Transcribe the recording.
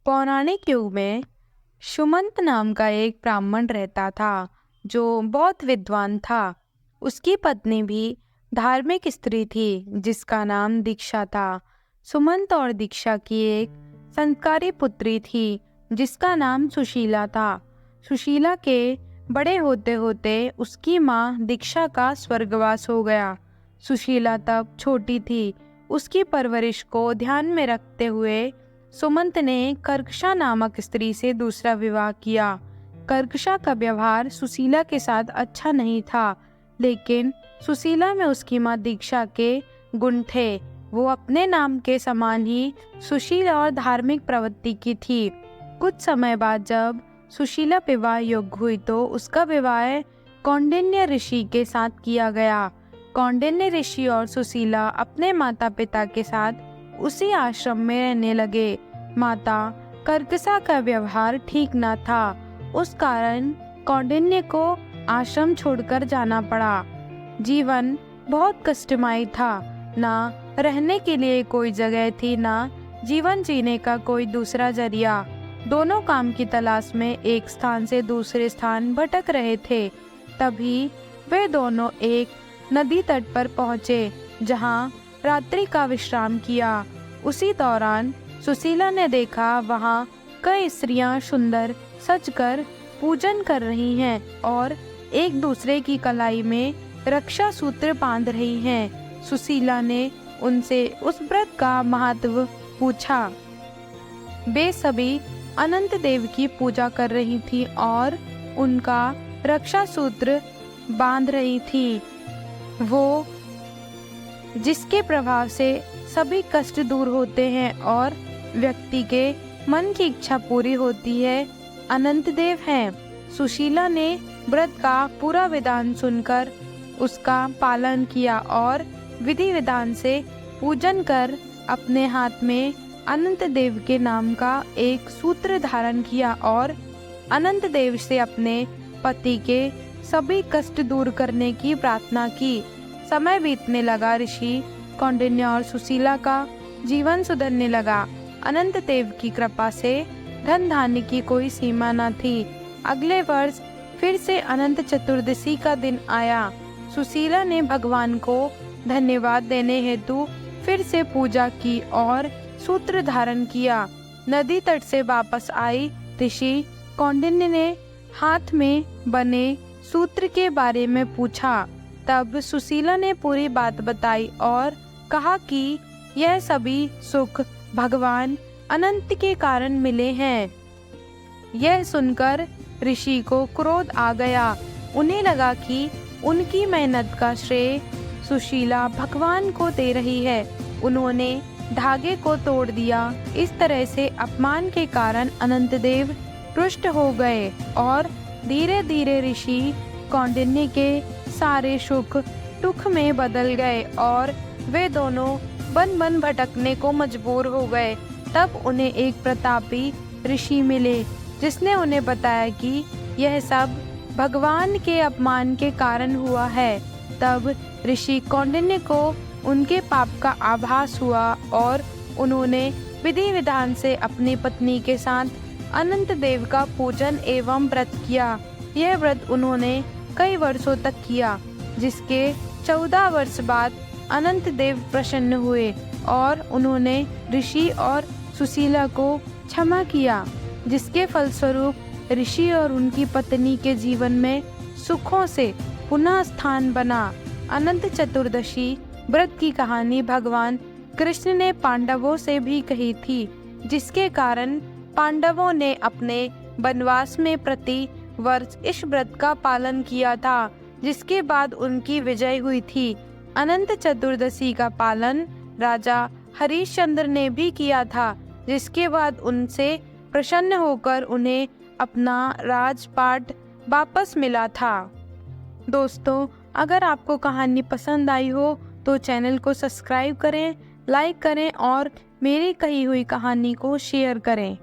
पौराणिक युग में सुमंत नाम का एक ब्राह्मण रहता था जो बहुत विद्वान था। उसकी पत्नी भी धार्मिक स्त्री थी जिसका नाम दीक्षा था। सुमंत और दीक्षा की एक संस्कारी पुत्री थी जिसका नाम सुशीला था। सुशीला के बड़े होते होते उसकी माँ दीक्षा का स्वर्गवास हो गया। सुशीला तब छोटी थी। उसकी परवरिश को ध्यान में रखते हुए सुमंत ने कर्कशा नामक स्त्री से दूसरा विवाह किया। कर्कशा का व्यवहार सुशीला के साथ अच्छा नहीं था, लेकिन सुशीला में उसकी माँ दीक्षा के गुण थे। वो अपने नाम के समान ही सुशील और धार्मिक प्रवृत्ति की थी। कुछ समय बाद जब सुशीला विवाह योग्य हुई तो उसका विवाह कौंडिन्य ऋषि के साथ किया गया। कौंडिन्य ऋषि और सुशीला अपने माता पिता के साथ उसी आश्रम में रहने लगे। माता कर्कशा का व्यवहार ठीक न था, उस कारण कौंडिन्य को आश्रम छोड़कर जाना पड़ा। जीवन बहुत कष्टमय था। ना रहने के लिए कोई जगह थी, ना जीवन जीने का कोई दूसरा जरिया। दोनों काम की तलाश में एक स्थान से दूसरे स्थान भटक रहे थे। तभी वे दोनों एक नदी तट पर पहुँचे जहाँ रात्रि का विश्राम किया। उसी दौरान सुशीला ने देखा वहाँ कई स्त्रियां सुंदर सजकर पूजन कर रही हैं और एक दूसरे की कलाई में रक्षा सूत्र बांध रही हैं। सुशीला ने उनसे उस व्रत का महत्व पूछा। वे सभी अनंत देव की पूजा कर रही थी और उनका रक्षा सूत्र बांध रही थी, वो जिसके प्रभाव से सभी कष्ट दूर होते हैं और व्यक्ति के मन की इच्छा पूरी होती है, अनंत देव हैं। सुशीला ने व्रत का पूरा विधान सुनकर उसका पालन किया और विधि विधान से पूजन कर अपने हाथ में अनंत देव के नाम का एक सूत्र धारण किया और अनंत देव से अपने पति के सभी कष्ट दूर करने की प्रार्थना की। समय बीतने लगा। ऋषि कौंडिन्य और सुशीला का जीवन सुधरने लगा। अनंत देव की कृपा से धन धान्य की कोई सीमा न थी। अगले वर्ष फिर से अनंत चतुर्दशी का दिन आया। सुशीला ने भगवान को धन्यवाद देने हेतु फिर से पूजा की और सूत्र धारण किया। नदी तट से वापस आई ऋषि कौंडिन्य ने हाथ में बने सूत्र के बारे में पूछा। तब सुशीला ने पूरी बात बताई और कहा कि यह सभी सुख भगवान अनंत के कारण मिले हैं। यह सुनकर ऋषि को क्रोध आ गया। उन्हें लगा कि उनकी मेहनत का श्रेय सुशीला भगवान को दे रही है। उन्होंने धागे को तोड़ दिया। इस तरह से अपमान के कारण अनंत देव रुष्ट हो गए और धीरे धीरे ऋषि कौंडिन्य के सारे सुख दुख में बदल गए और वे दोनों वन वन भटकने को मजबूर हो गए। तब उन्हें एक प्रतापी ऋषि मिले जिसने उन्हें बताया कि यह सब भगवान के अपमान के कारण हुआ है। तब ऋषि कौंडिन्य को उनके पाप का आभास हुआ और उन्होंने विधि विधान से अपनी पत्नी के साथ अनंत देव का पूजन एवं व्रत किया। यह व्रत उन्होंने कई वर्षों तक किया, जिसके 14 वर्ष बाद अनंत देव प्रसन्न हुए और उन्होंने ऋषि और सुशीला को क्षमा किया, जिसके फलस्वरूप ऋषि और उनकी पत्नी के जीवन में सुखों से पुनः स्थान बना। अनंत चतुर्दशी व्रत की कहानी भगवान कृष्ण ने पांडवों से भी कही थी, जिसके कारण पांडवों ने अपने वनवास में प्रति वर्ष इस व्रत का पालन किया था, जिसके बाद उनकी विजय हुई थी। अनंत चतुर्दशी का पालन राजा हरिश्चंद्र ने भी किया था, जिसके बाद उनसे प्रसन्न होकर उन्हें अपना राजपाट वापस मिला था। दोस्तों, अगर आपको कहानी पसंद आई हो तो चैनल को सब्सक्राइब करें, लाइक करें और मेरी कही हुई कहानी को शेयर करें।